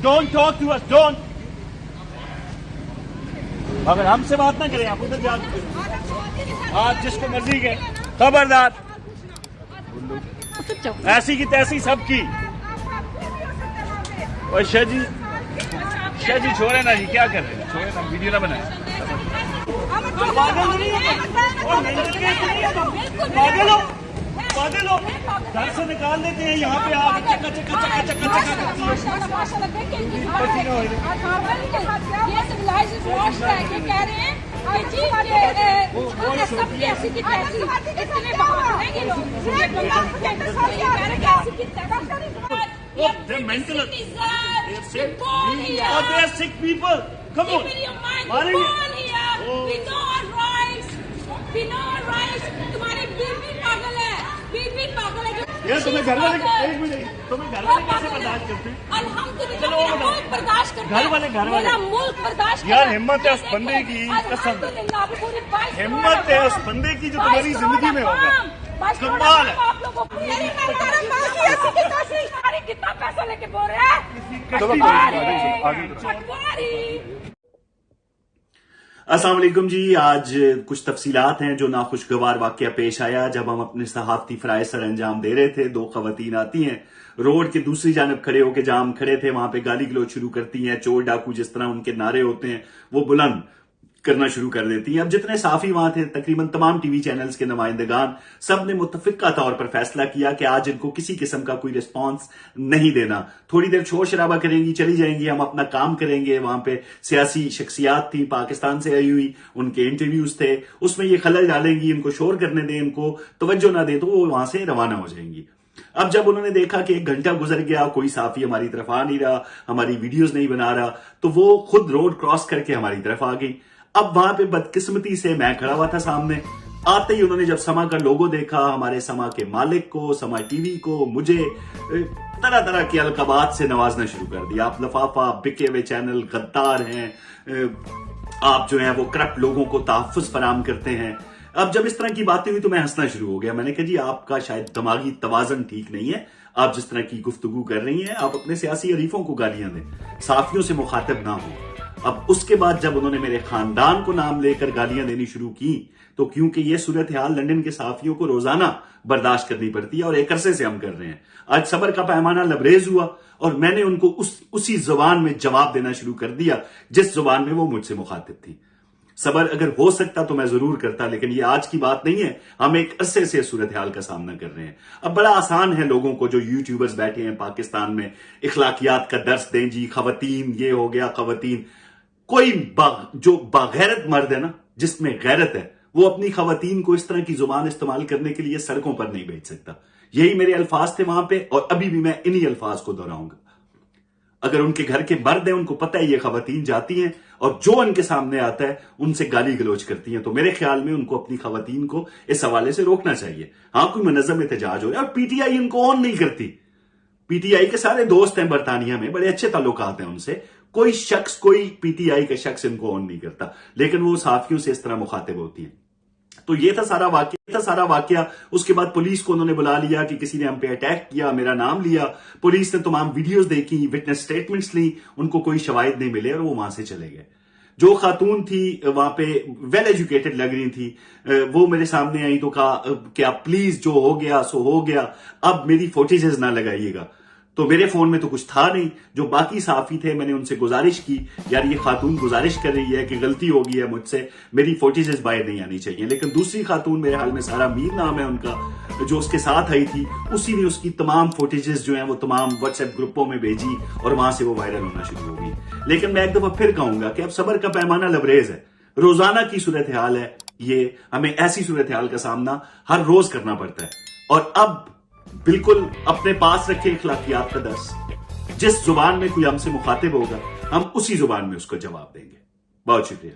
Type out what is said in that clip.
Don't talk to us. Don't. अगर हमसे बात ना करें आप उधर जाके आप जिसको मर्जी के खबरदार। ऐसी की तैसी सबकी। और शाह जी छोड़े ना जी, क्या कर रहे हैं? छोड़े ना, वीडियो ना बनाए। पागल हो, घर से निकाल देते हैं, यहाँ पे आप चक्का They're mental. They're sick. Oh, they're sick people. Come on. We know our rights. तुम्हारे बीवी पागल है, बीवी पागल है। यार तुम्हें घर वाले एक मिनट, तुम्हें घर वाले कैसे बर्दाश्त करते हैं? अल्हम्दुलिल्लाह मेरा मुल्क बर्दाश्त करता है। घर वाले मेरा मुल्क बर्दाश्त करता है। यार हिम्मत है उस बंदे की, कसम हिम्मत है उस बंदे की जो तुम्हारी जिंदगी में होगा। कमाल है। आप लोगों को कितना पैसा लेके बोल रहे हैं? अस्सलाम वालेकुम जी। आज कुछ तफसीलात हैं जो नाखुशगवार वाकया पेश आया जब हम अपने सहाफती फराइज सर अंजाम दे रहे थे। दो खवातीन आती हैं, रोड के दूसरी जानब खड़े होकर जहां हम खड़े थे वहां पे गाली गलौज शुरू करती हैं। चोर डाकू जिस तरह उनके नारे होते हैं वो बुलंद करना शुरू कर देती हैं। अब जितने साफी वहां थे, तकरीबन तमाम टीवी चैनल्स के नुमाइंदगान, सब ने मुत्तफिका तौर पर फैसला किया कि आज इनको किसी किस्म का कोई रिस्पांस नहीं देना। थोड़ी देर शोर शराबा करेंगी, चली जाएंगी, हम अपना काम करेंगे। वहां पे सियासी शख्सियात थी, पाकिस्तान से आई हुई, उनके इंटरव्यूज थे, उसमें ये खलल डालेंगी, इनको शोर करने दें, इनको तवज्जो ना दे तो वो वहां से रवाना हो जाएंगी। अब जब उन्होंने देखा कि 1 घंटा गुजर गया, कोई साफी हमारी तरफ आ नहीं रहा, हमारी वीडियोज नहीं बना रहा, तो वो खुद रोड क्रॉस करके हमारी तरफ आ गई। अब वहां पे बदकिस्मती से मैं खड़ा हुआ था सामने। आते ही उन्होंने जब समा का लोगो देखा, हमारे समा के मालिक को, समा टीवी को, मुझे तरह तरह के अलकबात से नवाजना शुरू कर दिया। आप लफाफा, बिके हुए चैनल, गद्दार हैं, आप जो हैं वो करप्ट लोगों को तहफ्फुज़ फराम करते हैं। अब जब इस तरह की बातें हुई तो मैं हंसना शुरू हो गया। मैंने कहा जी आपका शायद दिमागी तवाज़न ठीक नहीं है, आप जिस तरह की गुफ्तगू कर रही हैं, आप अपने सियासी हरीफों को गालियां दें, साफियों से मुखातिब ना हो। अब उसके बाद जब उन्होंने मेरे खानदान को नाम लेकर गालियां देनी शुरू की, तो क्योंकि ये सूरत हाल लंदन के साफियों को रोजाना बर्दाश्त करनी पड़ती है और एक अरसे से हम कर रहे हैं, आज सबर का पैमाना लबरेज हुआ और मैंने उनको उसी जुबान में जवाब देना शुरू कर दिया जिस जुबान में वो मुझसे मुखातिब थी। सबर अगर हो सकता तो मैं जरूर करता, लेकिन ये आज की बात नहीं है। हम एक अरसे से सूरत हाल का सामना कर रहे हैं। अब बड़ा आसान है लोगों को, जो यूट्यूबर्स बैठे हैं पाकिस्तान में, इखलाकियात का दर्स दें जी, खवातीन ये हो गया, खवातीन। कोई जो बागैरत मर्द है ना, जिसमें गैरत है, वो अपनी खवातीन को इस तरह की जुबान इस्तेमाल करने के लिए सड़कों पर नहीं भेज सकता। यही मेरे अल्फाज थे वहां पे और अभी भी मैं इन्हीं अल्फाज को दोहराऊंगा। अगर उनके घर के मर्द हैं, उनको पता है ये खवातीन जाती हैं और जो उनके सामने आता है उनसे गाली गलौज करती हैं, तो मेरे ख्याल में उनको अपनी खवातीन को इस हवाले से रोकना चाहिए। हाँ, कोई मुनज़्ज़म एहतजाज हो रहा है और पीटीआई इनको ऑन नहीं करती। पीटीआई के सारे दोस्त हैं बरतानिया में, बड़े अच्छे ताल्लुकात हैं उनसे, कोई शख्स, कोई पीटीआई का शख्स इनको ऑन नहीं करता, लेकिन वो साफियों से इस तरह मुखातिब होती हैं। तो ये था सारा वाकया। उसके बाद पुलिस को उन्होंने बुला लिया कि किसी ने हम पे अटैक किया, मेरा नाम लिया। पुलिस ने तमाम वीडियोस देखी, विटनेस स्टेटमेंट्स ली, उनको कोई शवाहिद नहीं मिले और वो वहां से चले गए। जो खातून थी वहां पे वेल एजुकेटेड लग रही थी, वो मेरे सामने आई तो कहा कि आप प्लीज जो हो गया सो हो गया, अब मेरी फोटेजेस ना लगाइएगा। तो मेरे फोन में तो कुछ था नहीं। जो बाकी साफी थे, मैंने उनसे गुजारिश की, यार ये खातून गुजारिश कर रही है कि गलती हो गई है मुझसे, मेरी फोटेजेस बाहर नहीं आनी चाहिए। लेकिन दूसरी खातून, मेरे हाल में सारा मीर नाम है उनका, जो उसके साथ आई थी, उसी ने उसकी तमाम फोटेजेस जो हैं वो तमाम व्हाट्सएप ग्रुपों में भेजी और वहां से वो वायरल होना शुरू हो गई। लेकिन मैं एक दफा फिर कहूंगा कि अब सबर का पैमाना लबरेज है, रोजाना की सूरत हाल है ये, हमें ऐसी सूरत हाल का सामना हर रोज करना पड़ता है। और अब बिल्कुल अपने पास रखे इखलाकियात का दर्स, जिस जुबान में कोई हमसे मुखातिब होगा हम उसी जुबान में उसको जवाब देंगे। बहुत शुक्रिया।